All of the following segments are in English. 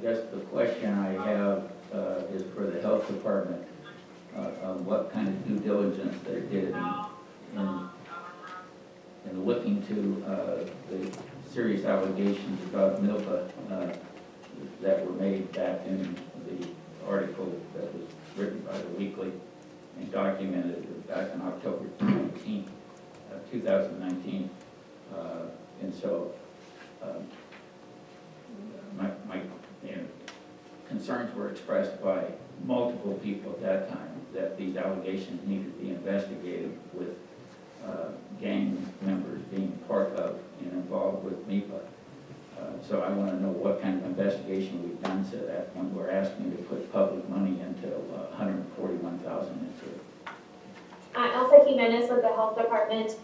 guess the question I have is for the health department, on what kind of due diligence they did in looking to the serious allegations about MILPA that were made back in the article that was written by the Weekly and documented back on October 19th, 2019. And so my concerns were expressed by multiple people at that time that these allegations needed to be investigated with gang members being part of and involved with MILPA. So I want to know what kind of investigation we've done so that when we're asking to put public money into $141,000 into it. Elsa Jimenez with the Health Department.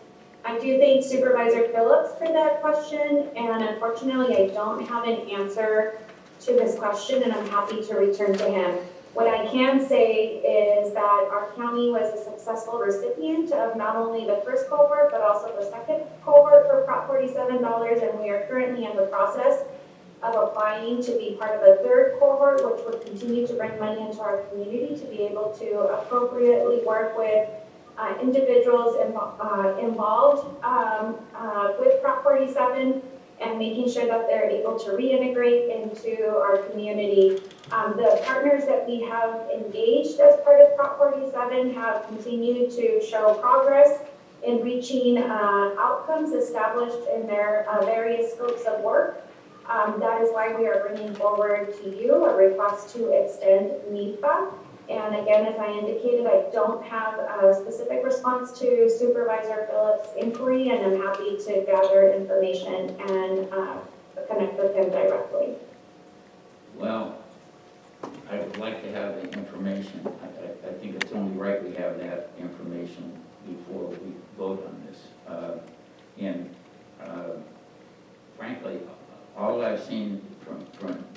I do thank Supervisor Phillips for that question, and unfortunately I don't have an answer to this question, and I'm happy to return to him. What I can say is that our county was a successful recipient of not only the first cohort, but also the second cohort for Prop 47 dollars, and we are currently in the process of applying to be part of a third cohort, which would continue to bring money into our community to be able to appropriately work with individuals involved with Prop 47 and making sure that they're able to reintegrate into our community. The partners that we have engaged as part of Prop 47 have continued to show progress in reaching outcomes established in their various scopes of work. That is why we are bringing forward to you a request to extend MILPA. And again, as I indicated, I don't have a specific response to Supervisor Phillips' inquiry, and I'm happy to gather information and connect with him directly. Well, I would like to have the information. I think it's only right we have that information before we vote on this. Frankly, all I've seen from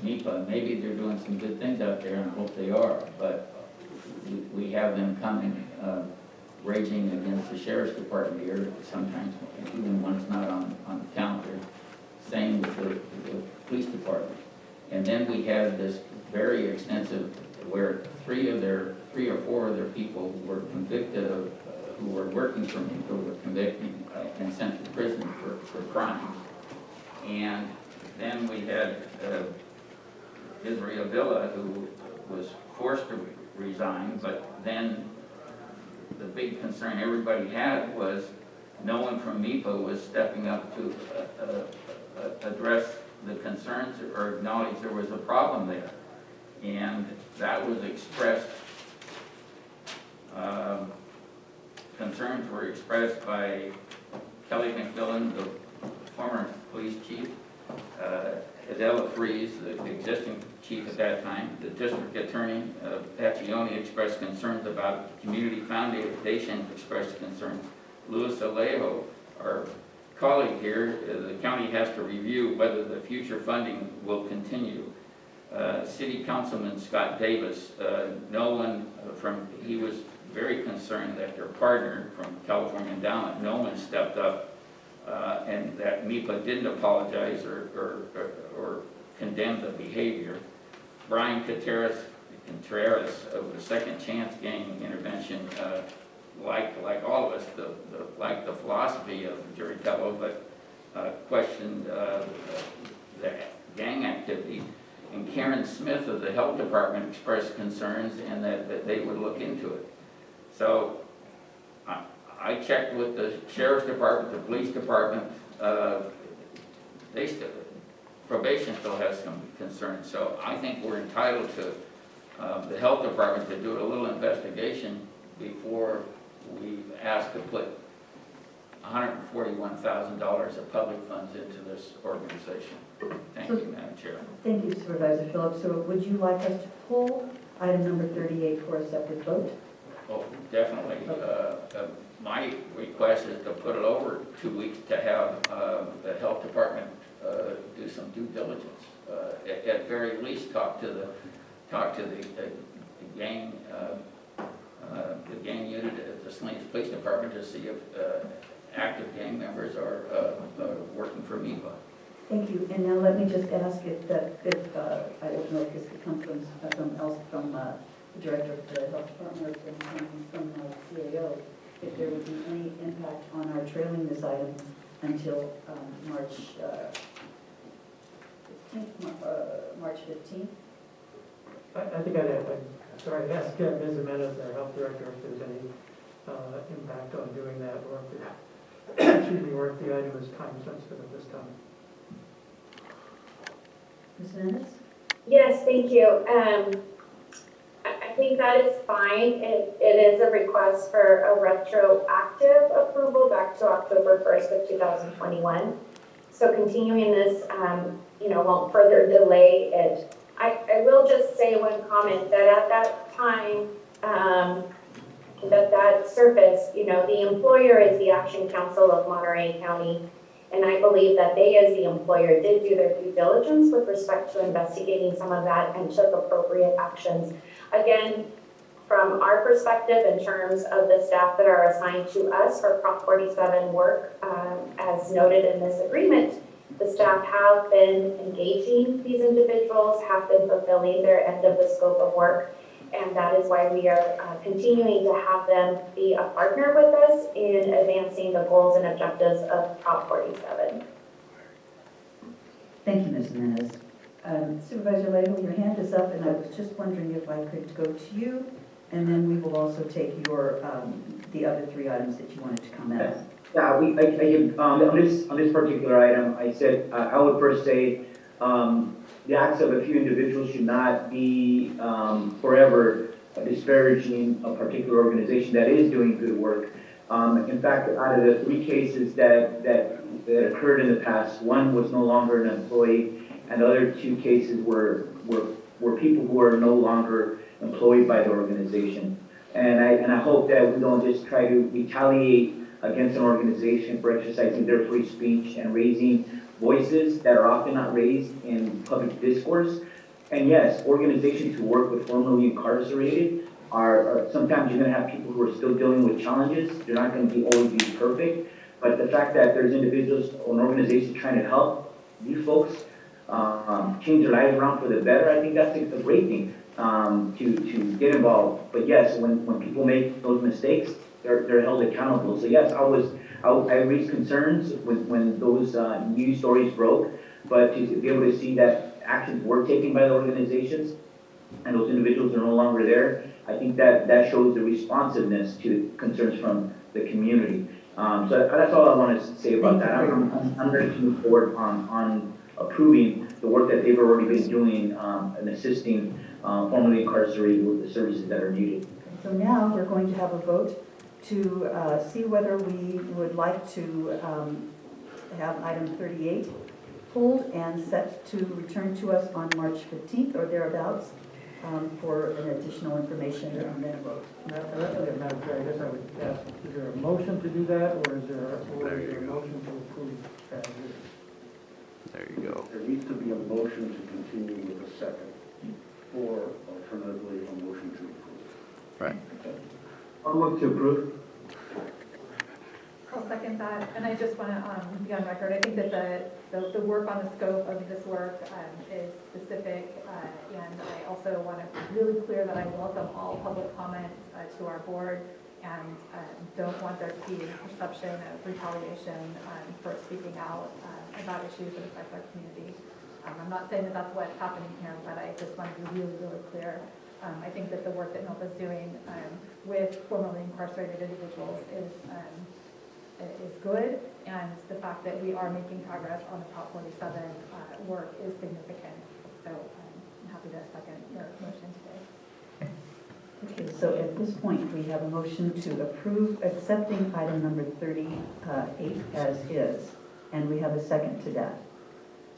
MILPA, maybe they're doing some good things out there, and I hope they are, but we have them coming, raging against the sheriff's department here, sometimes even when it's not on the calendar. Same with the police department. And then we had this very extensive, where three or four of their people were convicted of, who were working for me, who were convicted and sent to prison for crimes. And then we had Cesar Lara, who was forced to resign, but then the big concern everybody had was no one from MILPA was stepping up to address the concerns or acknowledge there was a problem there. And that was expressed, concerns were expressed by Kelly McMillan, the former police chief, Adela Freeze, the existing chief at that time, the district attorney, Paccioni expressed concerns about it. Community Foundation expressed concerns. Luis Alejo, our colleague here, the county has to review whether the future funding will continue. City Councilman Scott Davis, no one he was very concerned that their partner from California Endowment, no one stepped up, and that MILPA didn't apologize or condemn the behavior. Brian Contreras of the Second Chance Gang Intervention, like all of us, like the philosophy of Juritello, but questioned the gang activity. And Karen Smith of the Health Department expressed concerns and that they would look into it. So I checked with the Sheriff's Department, the Police Department. Probation still has some concerns. So I think we're entitled to the Health Department to do a little investigation before we ask to put $141,000 of public funds into this organization. Thank you, Madam Chair. Thank you, Supervisor Phillips. So would you like us to pull item number 38 for a separate vote? Oh, definitely. My request is to put it over 2 weeks to have the Health Department do some due diligence. At very least, talk to the gang unit at the Salinas Police Department to see if active gang members are working for MILPA. Thank you. And now let me just ask if I don't know if this could come from the director of the health department or from CAO, if there would be any impact on our trailing this item until March 15th. I think I'd ask Ms. Jimenez, our health director, if there's any impact on doing that, or if the item is time sensitive at this time. Ms. Jimenez? Yes, thank you. I think that is fine. It is a request for a retroactive approval back to October 1st of 2021. So continuing this, won't further delay it. I will just say one comment that at that time, that surfaced, the employer is the Action Council of Monterey County. And I believe that they, as the employer, did do their due diligence with respect to investigating some of that and took appropriate actions. Again, from our perspective, in terms of the staff that are assigned to us for Prop 47 work, as noted in this agreement, the staff have been engaging these individuals, have been fulfilling their end of the scope of work, and that is why we are continuing to have them be a partner with us in advancing the goals and objectives of Prop 47. Thank you, Ms. Jimenez. Supervisor Lejo, your hand is up, and I was just wondering if I could go to you, and then we will also take your the other three items that you wanted to comment on. Yeah, on this particular item, I said, I would first say, the acts of a few individuals should not be forever disparaging a particular organization that is doing good work. In fact, out of the 3 cases that occurred in the past, 1 was no longer an employee, and the other 2 cases were people who are no longer employed by the organization. And I hope that we don't just try to retaliate against an organization for exercising their free speech and raising voices that are often not raised in public discourse. And yes, organizations who work with formerly incarcerated are sometimes you're going to have people who are still dealing with challenges. They're not going to always be perfect. But the fact that there's individuals or an organization trying to help these folks change their lives around for the better, I think that's a great thing to get involved. But yes, when people make those mistakes, they're held accountable. So yes, I raised concerns when those news stories broke, but to be able to see that actions were taken by the organizations and those individuals are no longer there, I think that shows the responsiveness to concerns from the community. So that's all I want to say about that. I'm ready to move forward on approving the work that they've already been doing and assisting formerly incarcerated with the services that are needed. So now we're going to have a vote to see whether we would like to have item 38 pulled and set to return to us on March 15th or thereabouts for an additional information and then a vote. Madam Chair, I guess I would ask, is there a motion to do that, or is there a motion to approve as is? There you go. There needs to be a motion to continue with a second, or alternatively, a motion to approve. Right. I'll move to approve. I'll second that, and I just want to be on record. I think that the work on the scope of this work is specific, and I also want to be really clear that I welcome all public comment to our board, and don't want there to be a perception of retaliation for speaking out about issues that affect our community. I'm not saying that that's what's happening here, but I just want to be really, really clear. I think that the work that MILPA is doing with formerly incarcerated individuals is good, and the fact that we are making progress on the Prop 47 work is significant. So I'm happy to second your motion today. Okay, so at this point, we have a motion to approve accepting item number 38 as is, and we have a second to that.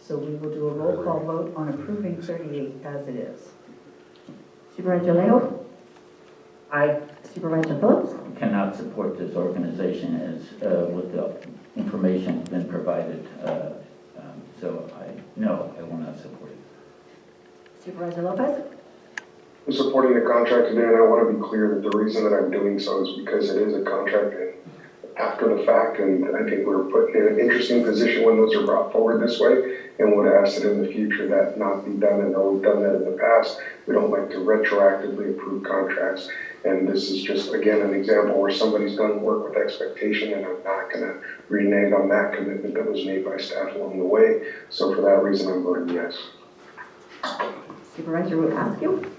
So we will do a roll call vote on approving 38 as it is. Supervisor Lejo? Aye. Supervisor Phillips? Cannot support this organization as with the information been provided. So I will not support it. Supervisor Lopez? I'm supporting the contract today, and I want to be clear that the reason that I'm doing so is because it is a contract, and after the fact, and I think we're put in an interesting position when those are brought forward this way, and would ask that in the future that not be done. And though we've done that in the past, we don't like to retroactively approve contracts. And this is just, again, an example where somebody's done work with expectation, and I'm not going to renege on that commitment that was made by staff along the way. So for that reason, I'm voting yes. Supervisor Wojciechowski?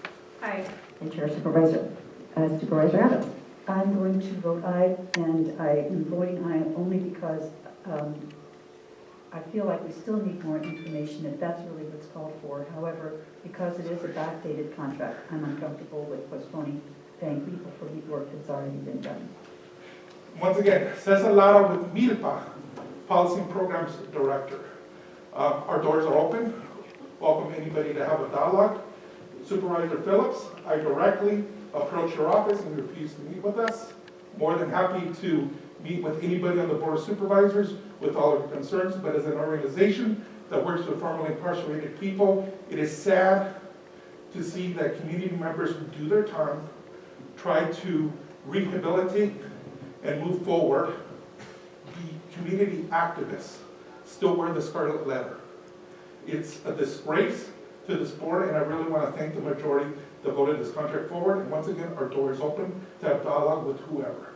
Aye. And Chair Supervisor Adams? I'm going to vote aye, and I am voting aye only because I feel like we still need more information if that's really what's called for. However, because it is a backdated contract, I'm uncomfortable with postponing paying people for work that's already been done. Once again, Cesar Lara with MILPA Policies Programs Director. Our doors are open. Welcome anybody to have a dialogue. Supervisor Phillips, I directly approached your office and refused to meet with us. More than happy to meet with anybody on the Board of Supervisors with all of your concerns, but as an organization that works with formerly incarcerated people, it is sad to see that community members who do their time, try to rehabilitate and move forward, the community activists still wear the scarlet letter. It's a disgrace to this board, and I really want to thank the majority that voted this contract forward. And once again, our door is open to have dialogue with whoever.